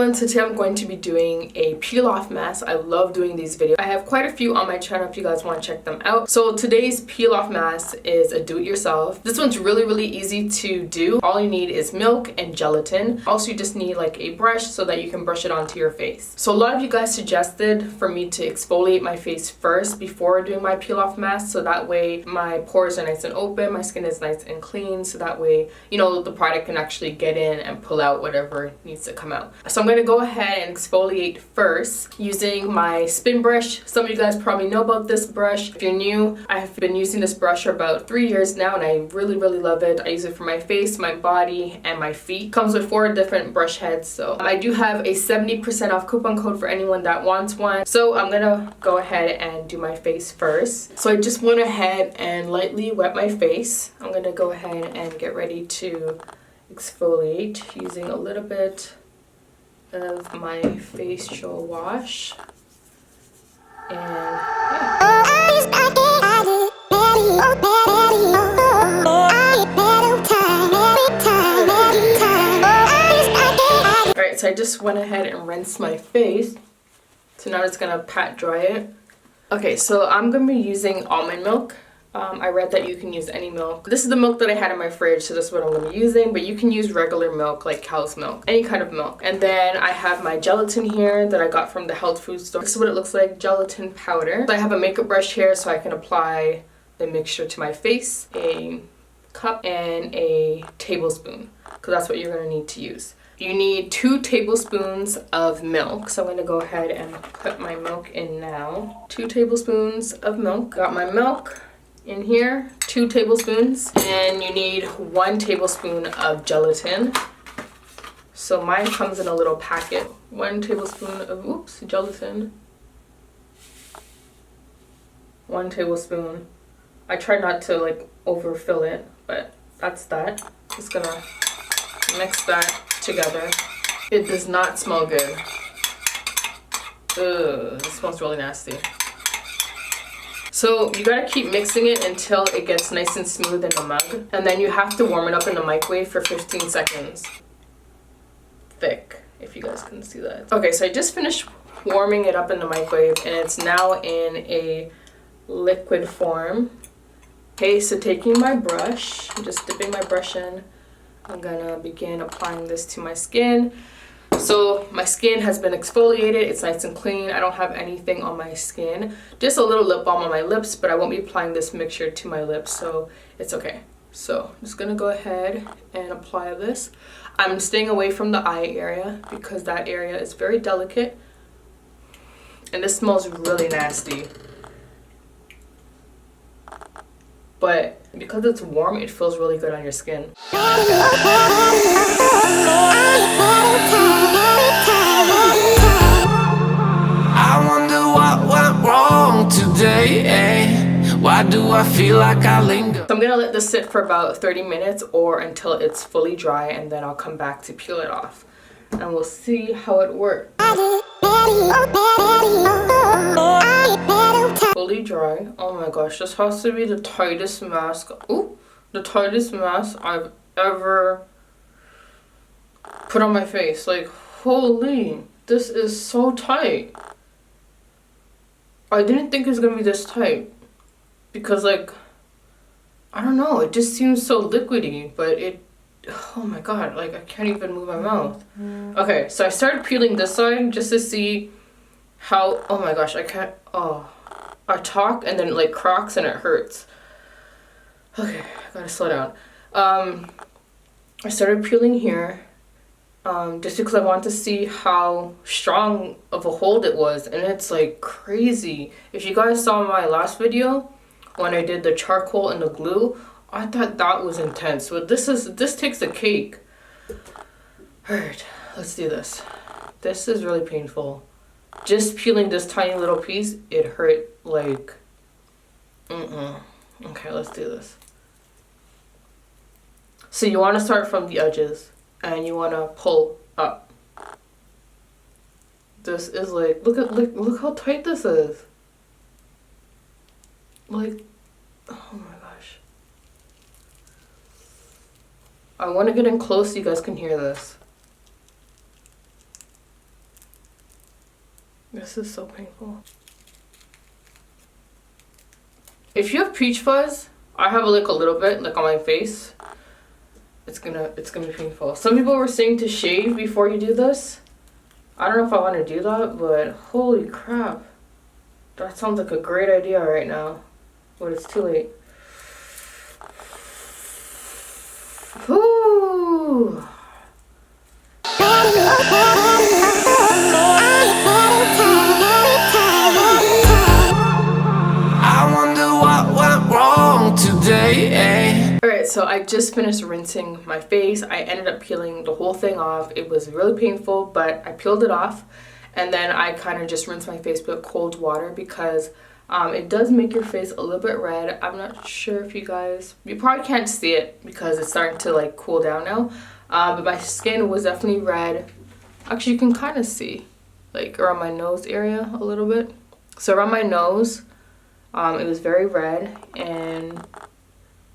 everyone, today I'm going to be doing a peel off mask. I love doing these videos. I have quite a few on my channel if you guys want to check them out. So today's peel off mask is a do-it-yourself. This one's really easy to do. All you need is milk and gelatin. Also, you just need like a brush so that you can brush it onto your face. So a lot of you guys suggested for me to exfoliate my face first before doing my peel off mask, so that way my pores are nice and open, my skin is nice and clean, so that way, you know, the product can actually get in and pull out whatever needs to come out. So I'm going to go ahead and exfoliate first using my spin brush. Some of you guys probably know about this brush. If you're new, I've been using this brush for about 3 years now and I really love it. I use it for my face, my body, and my feet. Comes with 4 different brush heads. So I do have a 70% off coupon code for anyone that wants one. So I'm gonna go ahead and do my face first. So I just went ahead and lightly wet my face. I'm gonna go ahead and get ready to exfoliate using a little bit of my facial wash. And yeah. Alright, so I just went ahead and rinsed my face. So now I'm just gonna pat dry it. Okay, so I'm gonna be using almond milk. I read that you can use any milk. This is the milk that I had in my fridge, so this is what I'm going to be using, but you can use regular milk like cow's milk, any kind of milk. And then I have my gelatin here that I got from the health food store. This is what it looks like, gelatin powder. So I have a makeup brush here so I can apply the mixture to my face, a cup and a tablespoon, because that's what you're going to need to use. You need 2 tablespoons of milk. So I'm going to go ahead and put my milk in now. 2 tablespoons of milk. Got my milk in here, 2 tablespoons, and you need 1 tablespoon of gelatin. So mine comes in a little packet. 1 tablespoon of gelatin. 1 tablespoon. I try not to like overfill it, but that's that. Just gonna mix that together. It does not smell good. Ugh, it smells really nasty. So you gotta keep mixing it until it gets nice and smooth in the mug. And then you have to warm it up in the microwave for 15 seconds. Thick, if you guys can see that. Okay, so I just finished warming it up in the microwave and it's now in a liquid form. Okay, so taking my brush, I'm just dipping my brush in. I'm gonna begin applying this to my skin. So my skin has been exfoliated, it's nice and clean. I don't have anything on my skin. Just a little lip balm on my lips, but I won't be applying this mixture to my lips, so it's okay. So I'm just gonna go ahead and apply this. I'm staying away from the eye area because that area is very delicate. And this smells really nasty. But because it's warm, it feels really good on your skin. I wonder what went wrong today, eh? Why do I feel like I linger? So I'm gonna let this sit for about 30 minutes or until it's fully dry, and then I'll come back to peel it off. And we'll see how it works. Fully dry. Oh my gosh, this has to be the tightest mask. Ooh, the tightest mask I've ever put on my face. Like, holy, this is so tight. I didn't think it was gonna be this tight because, like, I don't know, it just seems so liquidy, but it, oh my god, like I can't even move my mouth. Okay, so I started peeling this side just to see how, oh my gosh, I can't, oh, I talk and then it like cracks and it hurts. Okay, I gotta slow down. I started peeling here just because I wanted to see how strong of a hold it was, and it's like crazy. If you guys saw my last video when I did the charcoal and the glue, I thought that was intense. But this takes a cake. Alright, let's do this. This is really painful. Just peeling this tiny little piece, it hurt like Okay, let's do this. So you want to start from the edges and you want to pull up. This is like, look how tight this is. Like, oh my gosh. I want to get in close so you guys can hear this. This is so painful. If you have peach fuzz, I have like a little bit like on my face. It's gonna be painful. Some people were saying to shave before you do this. I don't know if I want to do that, but holy crap. That sounds like a great idea right now. But it's too late. Whew. I wonder what went wrong today. Alright, so I just finished rinsing my face. I ended up peeling the whole thing off. It was really painful, but I peeled it off. And then I kind of just rinsed my face with cold water because it does make your face a little bit red. I'm not sure if you probably can't see it because it's starting to like cool down now. But my skin was definitely red. Actually, you can kind of see like around my nose area a little bit. So around my nose, it was very red, and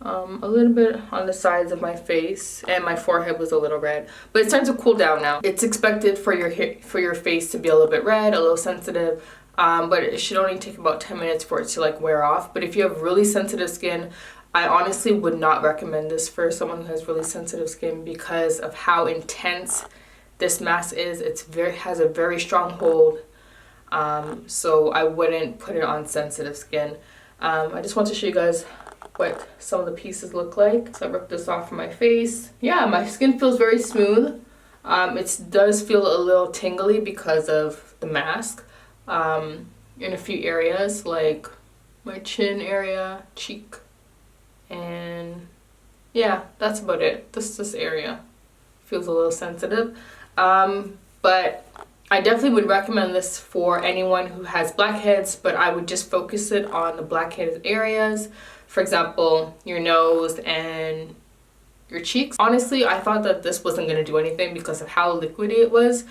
a little bit on the sides of my face, and my forehead was a little red. But it's starting to cool down now. It's expected for your face to be a little bit red, a little sensitive, but it should only take about 10 minutes for it to like wear off. But if you have really sensitive skin, I honestly would not recommend this for someone who has really sensitive skin because of how intense this mask is. Has a very strong hold. So I wouldn't put it on sensitive skin. I just want to show you guys what some of the pieces look like. So I ripped this off from my face. Yeah, my skin feels very smooth. It does feel a little tingly because of the mask in a few areas, like my chin area, cheek, and yeah, that's about it. This area feels a little sensitive. But I definitely would recommend this for anyone who has blackheads, but I would just focus it on the blackheaded areas. For example, your nose and your cheeks. Honestly, I thought that this wasn't going to do anything because of how liquidy it was,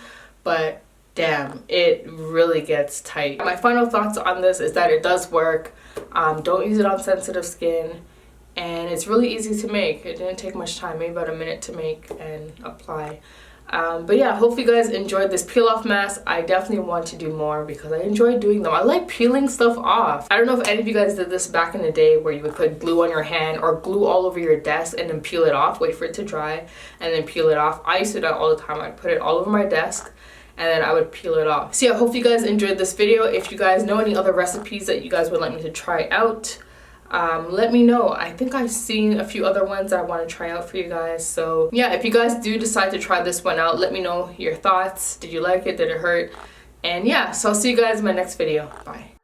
but damn, it really gets tight. My final thoughts on this is that it does work. Don't use it on sensitive skin, and it's really easy to make. It didn't take much time, maybe about a minute to make and apply. But yeah, hopefully you guys enjoyed this peel off mask. I definitely want to do more because I enjoy doing them. I like peeling stuff off. I don't know if any of you guys did this back in the day where you would put glue on your hand or glue all over your desk and then peel it off, wait for it to dry, and then peel it off. I used to do that all the time. I'd put it all over my desk and then I would peel it off. So yeah, I hope you guys enjoyed this video. If you guys know any other recipes that you guys would like me to try out, let me know. I think I've seen a few other ones that I want to try out for you guys. So yeah, if you guys do decide to try this one out, let me know your thoughts. Did you like it? Did it hurt? And yeah, so I'll see you guys in my next video. Bye.